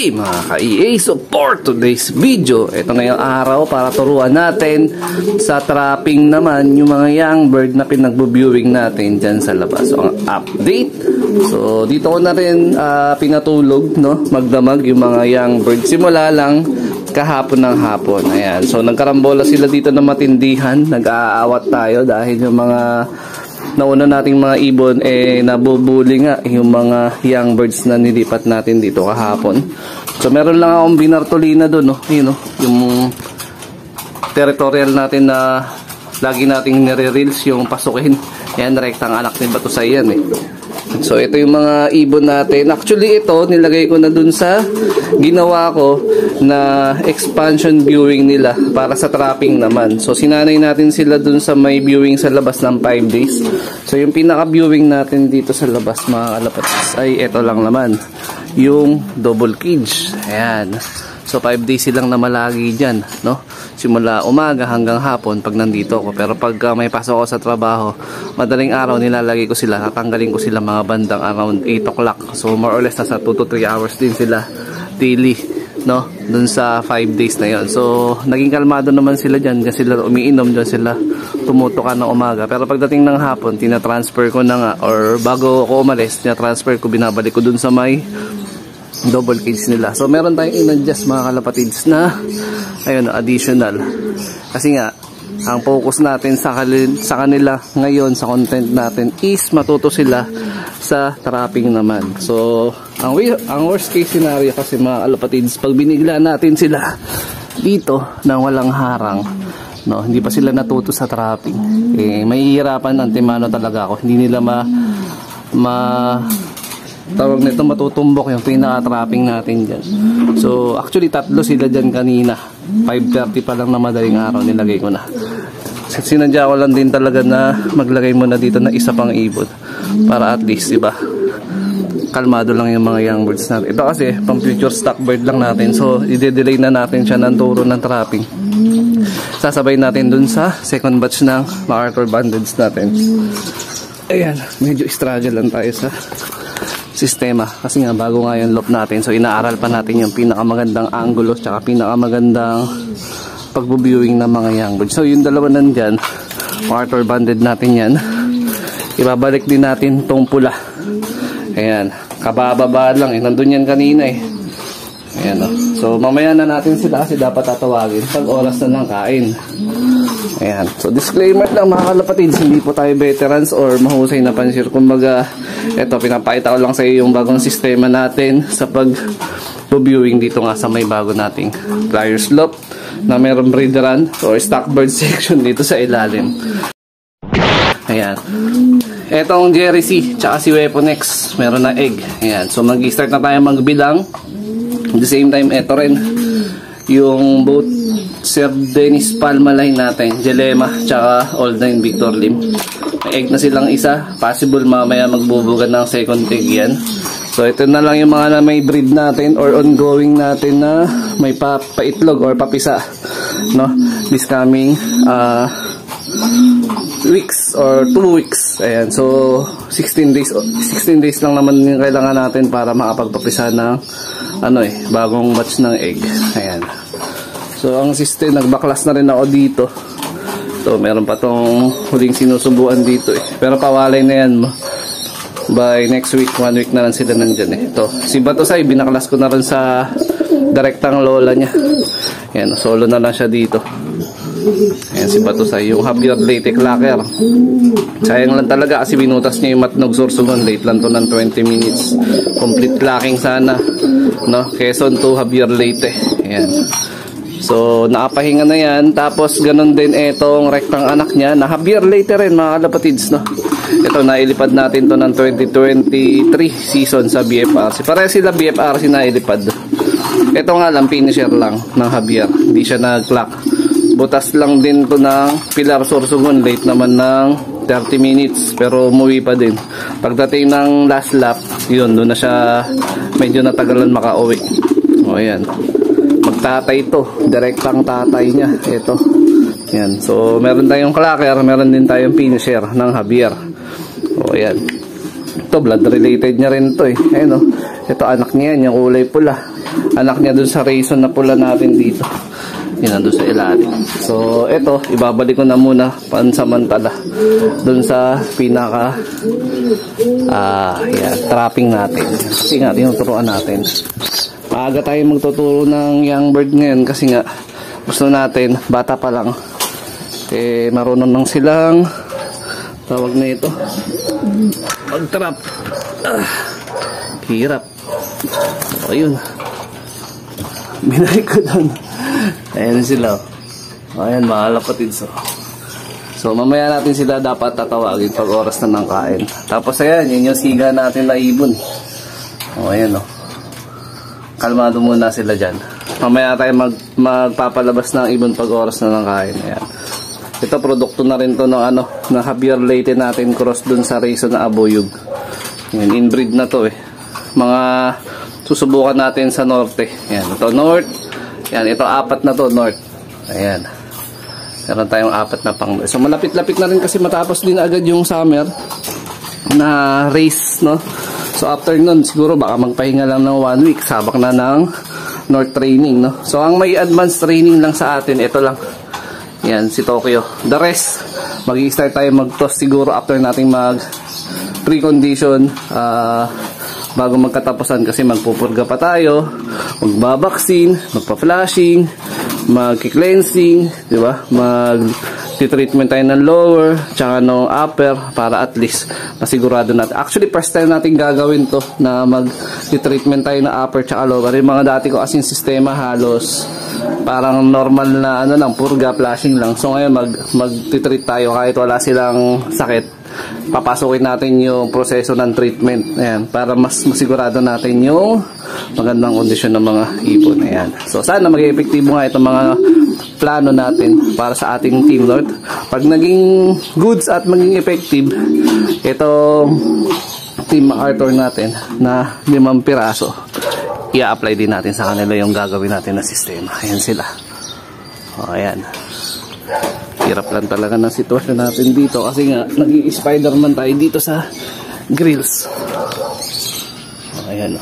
Hey mga ka-EA, so for today's video, ito na yung araw para turuan natin sa trapping naman yung mga young bird na pinagbo-viewing natin dyan sa labas. So ang update, so dito ko na rin pinatulog, no, magdamag yung mga young bird simula lang kahapon ng hapon. Ayan, so nagkarambola sila dito na matindihan, nag-aawat tayo dahil yung mga nauna nating mga ibon nabubuli nga yung mga young birds na nilipat natin dito kahapon. So meron lang akong binartolina doon, no? Yun, no? Yung territorial natin na lagi nating nire-reels yung pasukin. Yan, rektang anak ni Batusay yan eh. So ito yung mga ibon natin. Actually ito nilagay ko na dun sa ginawa ko na expansion viewing nila para sa trapping naman. So sinanay natin sila dun sa may viewing sa labas ng 5 days. So yung pinaka viewing natin dito sa labas mga kalapatis ay ito lang naman, yung double cage. Ayan. So 5 days silang namalagi dyan, no? Simula umaga hanggang hapon pag nandito ako. Pero pag may pasok ako sa trabaho, madaling araw nilalagay ko sila, tatanggalin ko sila mga bandang around 8 o'clock. So more or less nasa 2 to 3 hours din sila daily, no? Dun sa 5 days na yon. So naging kalmado naman sila dyan, dyan sila umiinom, dyan sila tumutukan ng umaga. Pero pagdating ng hapon, tinatransfer ko na nga, or bago ako umalis, tinatransfer ko, binabalik ko dun sa may double cage nila. So meron tayong in-adjust mga kalapatids na ayun, additional. Kasi nga ang focus natin sa kanila ngayon sa content natin is matuto sila sa trapping naman. So ang worst case scenario kasi mga kalapatids, pag binigla natin sila dito na walang harang, no, hindi pa sila natuto sa trapping, mahihirapan antimano talaga ako. Hindi nila tawag nito matutumbok yung pinaka-trapping natin dyan. So actually tatlo sila dyan kanina, 5:30 pa lang na madaling araw nilagay ko na. Sinadya ko lang din talaga na maglagay mo na dito na isa pang ibon para at least, diba, kalmado lang yung mga young birds natin. Ito kasi pang future stock bird lang natin, so i-delay na natin siya ng turo ng trapping. Sasabay natin dun sa second batch ng MacArthur bandeds natin. Ayan, medyo struggle lang tayo sa sistema kasi nga bago nga yung loop natin, so inaaral pa natin yung pinakamagandang angulo tsaka pinakamagandang pagbo-viewing ng mga young birds. So yung dalawa nandyan, MacArthur banded natin yan, ibabalik din natin tong pula. Ayan, kabababa lang nandun yan kanina ayan, so mamaya na natin sila kasi dapat tatawagin pag oras na ng kain. Ayan, so disclaimer lang mga kalapatids, hindi po tayo veterans or mahusay na pansir. Kumbaga, eto, pinapakita ko lang sa iyo yung bagong sistema natin sa pag-viewing dito nga sa may bago nating flyers loop na meron breederan or stock bird section dito sa ilalim. Ayan, etong Jerry C tsaka si Weapon X meron na egg. Ayan, so mag-start na tayo magbilang. At the same time, eto rin yung both Sir Dennis Palmalay natin, Jelema tsaka Old Nine Victor Lim. May egg na silang isa, possible mamaya magbubugan ng second egg yan. So ito na lang yung mga na may breed natin or ongoing natin na may paitlog or papisa, no, this coming weeks or 2 weeks. Ayan, so 16 days lang naman yung kailangan natin para makapagpapisa ng bagong batch ng egg. Ayan. So ang system, nagbaklas na rin ako dito. So meron pa tong huling sinusubuan dito pero pawalay na yan. By next week, 1 week na lang sila nandyan Ito, si Batusay, binaklas ko na rin sa direktang lola niya. Ayan, solo na lang siya dito. Ayan si Batusay, yung Javier Leyte Clacker. Sayang lang talaga kasi binutas niya yung Matnog Sorsogon. Late lang to ng 20 minutes. Complete clacking sana, no? Quezon to Javier Leyte. Ayan. So nakapahinga na yan. Tapos ganun din etong rektang anak niya na Javier Leyte rin mga kalapatids, no? Ito, nailipad natin to ng 2023 season sa BFRC. Pare sila BFRC na ilipad. Ito nga lang, finisher lang ng Javier, hindi siya nag-clock. Butas lang din to ng Pilar Sorsogon. Late naman ng 30 minutes pero umuwi pa din. Pagdating ng last lap, yun, doon na siya medyo natagalan makauwi. O ayan, magtatay to, direktang tatay niya ito. Yan, so meron tayong clacker, meron din tayong finisher ng Javier. O ayan, ito blood related niya rin to Ayan, ito anak niya yan, yung kulay pula. anak niya dun sa raisin na pula natin dito. Yan, nandun sa ilalim. So, eto, ibabalik ko na muna pansamantala dun sa pinaka trapping natin. Kasi nga, tinuturuan natin. Maaga tayo magtuturo ng young bird ngayon kasi nga, gusto natin, bata pa lang, marunong nang silang tawag na ito, mag-trap. Hirap. So, ayun. Binalik ko doon. Ayan sila. Ayan, mga kapatid. So, mamaya natin sila dapat tatawagin pag oras na ng kain. Tapos, ayan, yun yung siga natin na ibon. O, ayan, o. Kalmado muna sila dyan. Mamaya tayo magpapalabas ng ibon pag oras na ng kain. Ayan. Ito, produkto na rin to ng Javier Leite natin cross dun sa raisin na aboyug. Ayan, inbreed na to Mga susubukan natin sa norte. Ayan, ito north. Ayan, ito apat na to north. Ayan. Meron tayong apat na pang. So malapit-lapit na rin kasi matapos din agad yung summer na race, no? So after nun, siguro baka magpahinga lang ng 1 week. Sabak na ng north training, no? So ang may advanced training lang sa atin, ito lang. Ayan, si Tokyo. The rest, mag-i-start tayo mag-toss siguro after nating mag-precondition. Bago magkatapusan kasi magpupurga pa tayo, magbabaksin, magpa-flashing, magki-cleansing, di ba? Mag-treatment tayo ng lower, tsaka ng upper para at least masigurado natin. Actually, first time natin gagawin to na mag-treatment tayo ng upper tsaka lower. Yung mga dati ko kasing sistema halos parang normal na lang, purga, flashing lang. So ngayon mag-treat tayo kahit wala silang sakit. Papasukin natin yung proseso ng treatment. Ayan, para mas masigurado natin yung magandang kondisyon ng mga ibon. Ayan. So sana maging epektibo nga itong mga plano natin para sa ating Team North. Pag naging goods at maging effective itong Team MacArthur natin na 5 piraso, i-apply din natin sa kanila yung gagawin natin na sistema. Ayan sila. O, ayan. Hirap lang talaga ng sitwasyon natin dito kasi nga naging Spider-Man tayo dito sa grills. Ayan.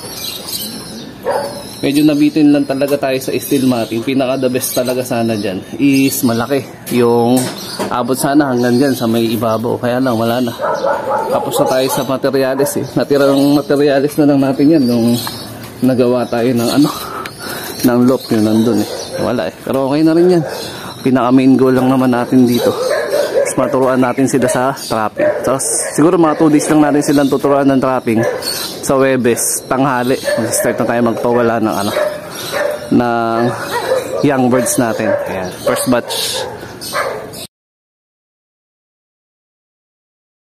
Medyo nabitin lang talaga tayo sa steel matting. Pinaka the best talaga sana dyan is malaki. Yung abot sana hanggang dyan sa may ibabaw. Kaya lang wala na. Tapos na tayo sa materialis Natirang materialis na lang natin yan nung nagawa tayo ng ng loop yun nandun Wala Pero okay na rin yan. Pinaka main goal lang naman natin dito is maturuan natin sila sa trapping. So siguro mga 2 days lang natin silang tuturuan ng trapping. Sa Webes, tanghali start na tayo magpawala ng young birds natin. Ayan, first batch